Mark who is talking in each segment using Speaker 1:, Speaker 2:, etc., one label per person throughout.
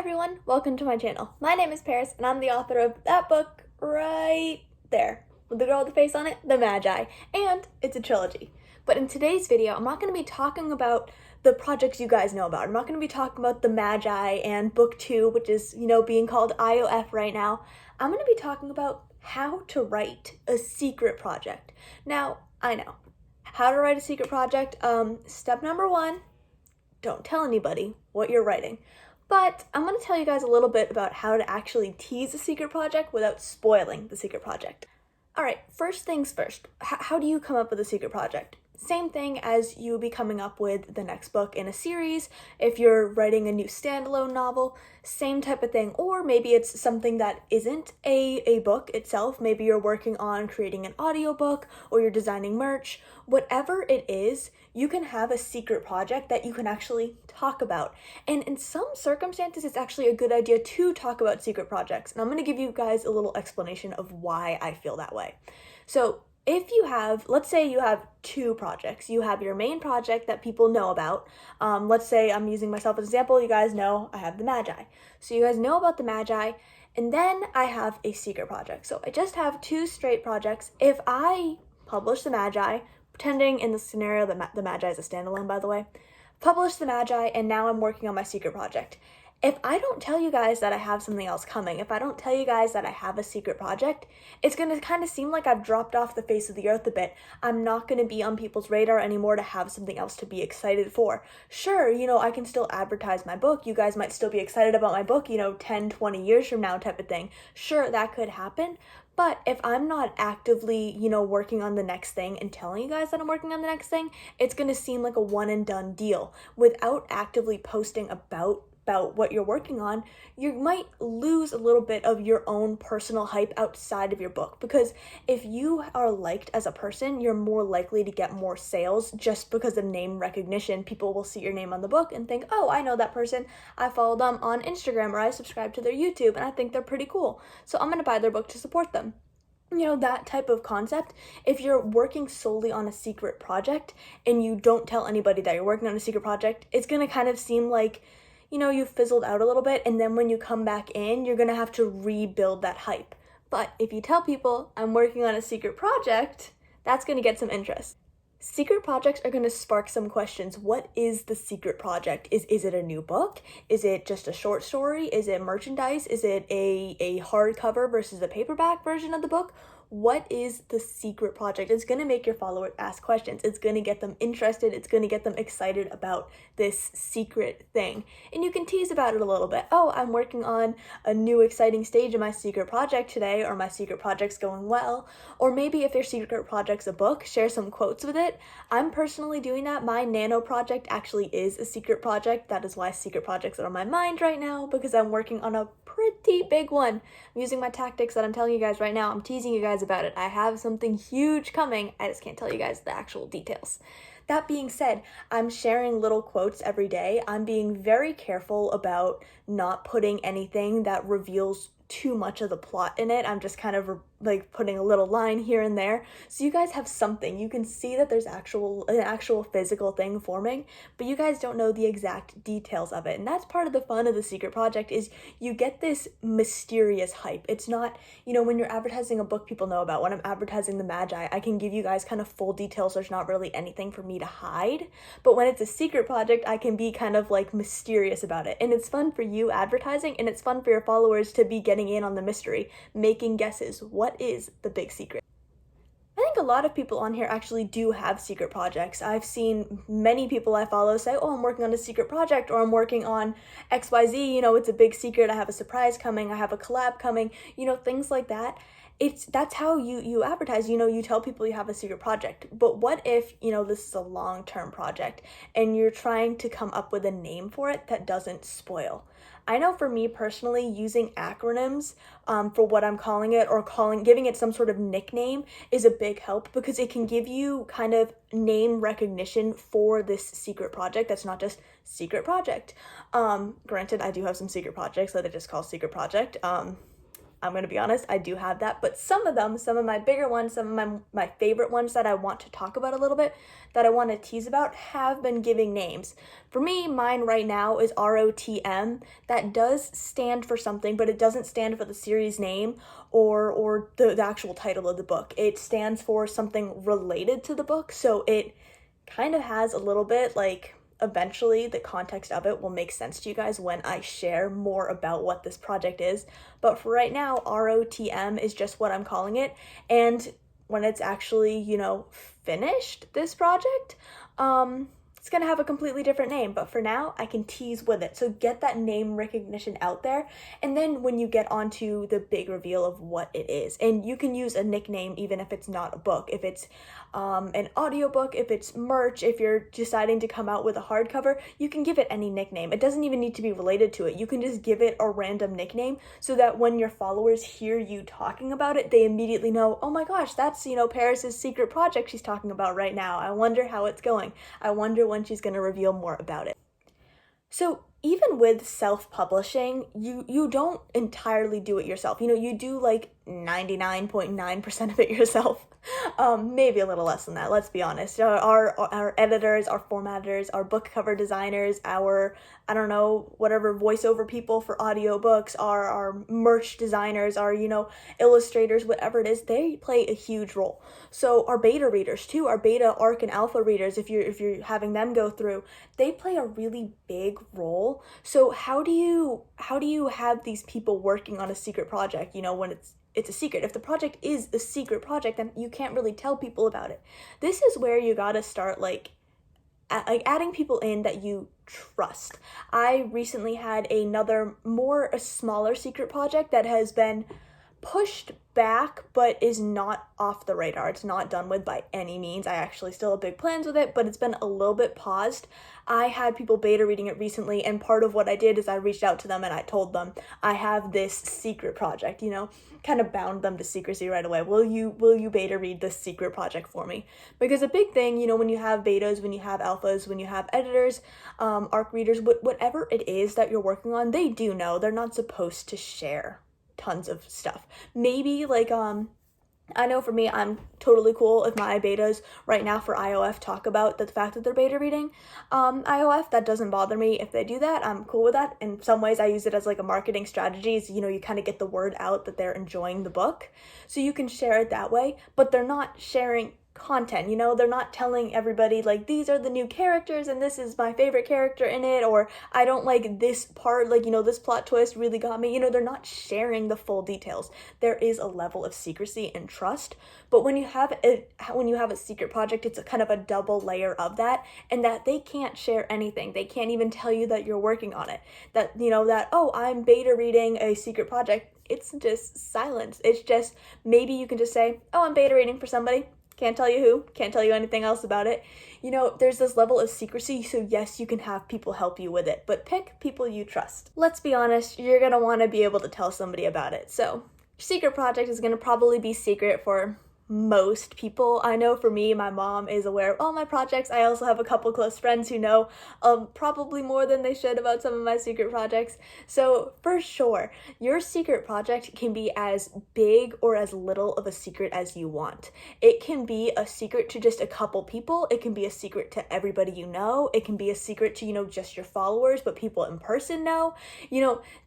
Speaker 1: everyone, welcome to my channel. My name is Paris and I'm the author of that book right there with the girl with the face on it, The Magi, and it's a trilogy. But in today's video, I'm not going to be talking about the projects you guys know about. I'm not going to be talking about The Magi and book 2, which is, being called IOF right now. I'm going to be talking about how to write a secret project. Now, I know, how to write a secret project, step number 1, don't tell anybody what you're writing. But I'm going to tell you guys a little bit about how to actually tease a secret project without spoiling the secret project. Alright, first things first, how do you come up with a secret project? Same thing as you would be coming up with the next book in a series. If you're writing a new standalone novel, same type of thing. Or maybe it's something that isn't a book itself. Maybe you're working on creating an audiobook or you're designing merch. Whatever it is, you can have a secret project that you can actually talk about. And in some circumstances, it's actually a good idea to talk about secret projects. And I'm going to give you guys a little explanation of why I feel that way. So if you have, let's say you have 2 projects. You have your main project that people know about. Let's say I'm using myself as an example. You guys know I have the Magi. So you guys know about the Magi, and then I have a secret project. So I just have 2 straight projects. If I publish the Magi, pretending in the scenario that the Magi is a standalone, by the way, publish the Magi, and now I'm working on my secret project. If I don't tell you guys that I have something else coming, if I don't tell you guys that I have a secret project, it's going to kind of seem like I've dropped off the face of the earth a bit. I'm not going to be on people's radar anymore to have something else to be excited for. Sure, I can still advertise my book. You guys might still be excited about my book, 10, 20 years from now type of thing. Sure, that could happen. But if I'm not actively, working on the next thing and telling you guys that I'm working on the next thing, it's going to seem like a one and done deal. Without actively posting about what you're working on, you might lose a little bit of your own personal hype outside of your book. Because if you are liked as a person, you're more likely to get more sales just because of name recognition. People will see your name on the book and think, oh, I know that person. I follow them on Instagram or I subscribe to their YouTube and I think they're pretty cool. So I'm going to buy their book to support them. That type of concept. If you're working solely on a secret project and you don't tell anybody that you're working on a secret project, it's going to kind of seem like you fizzled out a little bit, and then when you come back in, you're going to have to rebuild that hype. But if you tell people I'm working on a secret project, that's going to get some interest. Secret projects are going to spark some questions. What is the secret project? Is it a new book? Is it just a short story? Is it merchandise? Is it a hardcover versus a paperback version of the book? What is the secret project? It's going to make your followers ask questions. It's going to get them interested. It's going to get them excited about this secret thing. And you can tease about it a little bit. Oh, I'm working on a new exciting stage of my secret project today, or my secret project's going well. Or maybe if your secret project's a book, share some quotes with it. I'm personally doing that. My nano project actually is a secret project. That is why secret projects are on my mind right now, because I'm working on a pretty big one. I'm using my tactics that I'm telling you guys right now. I'm teasing you guys about it. I have something huge coming. I just can't tell you guys the actual details. That being said, I'm sharing little quotes every day. I'm being very careful about not putting anything that reveals too much of the plot in it. I'm just kind of like putting a little line here and there, so you guys have something. You can see that there's an actual physical thing forming, but you guys don't know the exact details of it. And that's part of the fun of the secret project, is you get this mysterious hype. It's not, when you're advertising a book people know about. When I'm advertising the Magi, I can give you guys kind of full details. There's not really anything for me to hide. But when it's a secret project, I can be kind of like mysterious about it. And it's fun for you advertising, and it's fun for your followers to be getting in on the mystery, making guesses. What is the big secret? I think a lot of people on here actually do have secret projects. I've seen many people I follow say, oh, I'm working on a secret project, or I'm working on XYZ, it's a big secret, I have a surprise coming, I have a collab coming, things like that. That's how you advertise. You tell people you have a secret project. But what if, this is a long-term project and you're trying to come up with a name for it that doesn't spoil? I know for me personally, using acronyms for what I'm calling it, or giving it some sort of nickname, is a big help, because it can give you kind of name recognition for this secret project that's not just secret project. Granted, I do have some secret projects that I just call secret project. I'm gonna be honest, I do have that, but some of them, some of my bigger ones, some of my favorite ones that I want to talk about a little bit, that I want to tease about, have been giving names. For me, mine right now is ROTM. That does stand for something, but it doesn't stand for the series name or the actual title of the book. It stands for something related to the book, so it kind of has a little bit like, eventually the context of it will make sense to you guys when I share more about what this project is. But for right now, ROTM is just what I'm calling it. And when it's actually, finished, this project, it's gonna have a completely different name, but for now, I can tease with it. So get that name recognition out there, and then when you get onto the big reveal of what it is, and you can use a nickname even if it's not a book, if it's an audiobook, if it's merch, if you're deciding to come out with a hardcover, you can give it any nickname. It doesn't even need to be related to it. You can just give it a random nickname so that when your followers hear you talking about it, they immediately know, oh my gosh, that's, Paris's secret project she's talking about right now. I wonder how it's going. I wonder when she's going to reveal more about it. So even with self-publishing, you don't entirely do it yourself. You do like 99.9% of it yourself. Maybe a little less than that, let's be honest. Our editors, our formatters, our book cover designers, our, whatever voiceover people for audiobooks, our merch designers, our, illustrators, whatever it is, they play a huge role. So our beta readers too, our beta, ARC, and alpha readers, if you're having them go through, they play a really big role. So how do you have these people working on a secret project, when it's a secret? If the project is a secret project, then you can't really tell people about it. This is where you gotta start adding people in that you trust. I recently had a smaller secret project that has been pushed back but is not off the radar. It's not done with by any means. I actually still have big plans with it, but it's been a little bit paused. I had people beta reading it recently, and part of what I did is I reached out to them and I told them I have this secret project, kind of bound them to secrecy right away. Will you beta read this secret project for me? Because a big thing, when you have betas, when you have alphas, when you have editors, ARC readers, whatever it is that you're working on, they do know. They're not supposed to share tons of stuff. Maybe I know for me, I'm totally cool if my betas right now for IOF talk about the fact that they're beta reading IOF. That doesn't bother me if they do that. I'm cool with that. In some ways, I use it as like a marketing strategy. So, you kind of get the word out that they're enjoying the book. So you can share it that way, but they're not sharing content, they're not telling everybody these are the new characters and this is my favorite character in it, or I don't like this part, this plot twist really got me. They're not sharing the full details. There is a level of secrecy and trust, but when you have a secret project, it's a kind of a double layer of that, and that they can't share anything. They can't even tell you that you're working on it, that oh, I'm beta reading a secret project. It's just silence. It's just, maybe you can just say, oh, I'm beta reading for somebody. Can't tell you who, can't tell you anything else about it. There's this level of secrecy, so yes, you can have people help you with it, but pick people you trust. Let's be honest, you're gonna want to be able to tell somebody about it. So your secret project is gonna probably be secret for most people. I know for me, my mom is aware of all my projects. I also have a couple close friends who know probably more than they should about some of my secret projects. So for sure, your secret project can be as big or as little of a secret as you want. It can be a secret to just a couple people. It can be a secret to everybody you know. It can be a secret to, just your followers, but people in person know.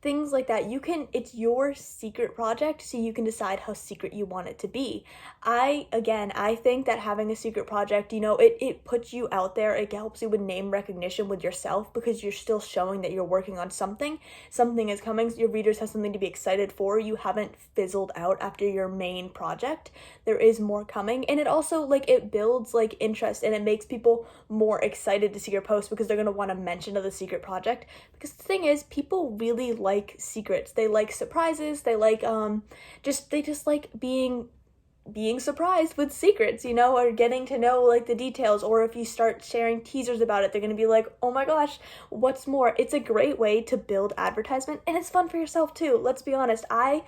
Speaker 1: Things like that. It's your secret project, so you can decide how secret you want it to be. I think that having a secret project, it puts you out there. It helps you with name recognition with yourself, because you're still showing that you're working on something. Something is coming. Your readers have something to be excited for. You haven't fizzled out after your main project. There is more coming. And it also, it builds, interest, and it makes people more excited to see your post, because they're going to want to mention of the secret project. Because the thing is, people really like secrets. They like surprises. They like, they just like being surprised with secrets, or getting to know the details. Or if you start sharing teasers about it, they're going to be like, oh my gosh, what's more? It's a great way to build advertisement, and it's fun for yourself too. Let's be honest. I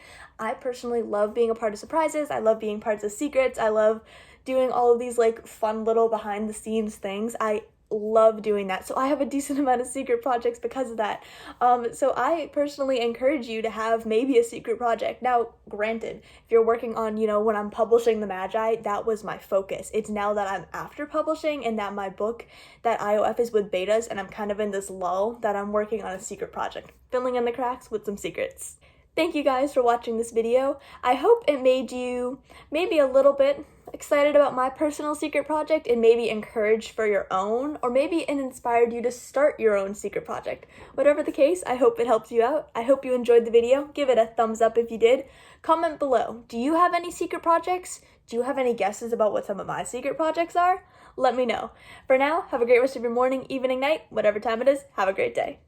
Speaker 1: personally love being a part of surprises. I love being parts of secrets. I love doing all of these fun little behind the scenes things. I love doing that. So I have a decent amount of secret projects because of that. So I personally encourage you to have maybe a secret project. Now, granted, if you're working on, when I'm publishing the Magi, that was my focus. It's now that I'm after publishing and that my book, that IOF is with betas, and I'm kind of in this lull, that I'm working on a secret project, filling in the cracks with some secrets. Thank you guys for watching this video. I hope it made you maybe a little bit excited about my personal secret project and maybe encouraged for your own, or maybe it inspired you to start your own secret project. Whatever the case, I hope it helps you out. I hope you enjoyed the video. Give it a thumbs up if you did. Comment below. Do you have any secret projects? Do you have any guesses about what some of my secret projects are? Let me know. For now, have a great rest of your morning, evening, night, whatever time it is. Have a great day.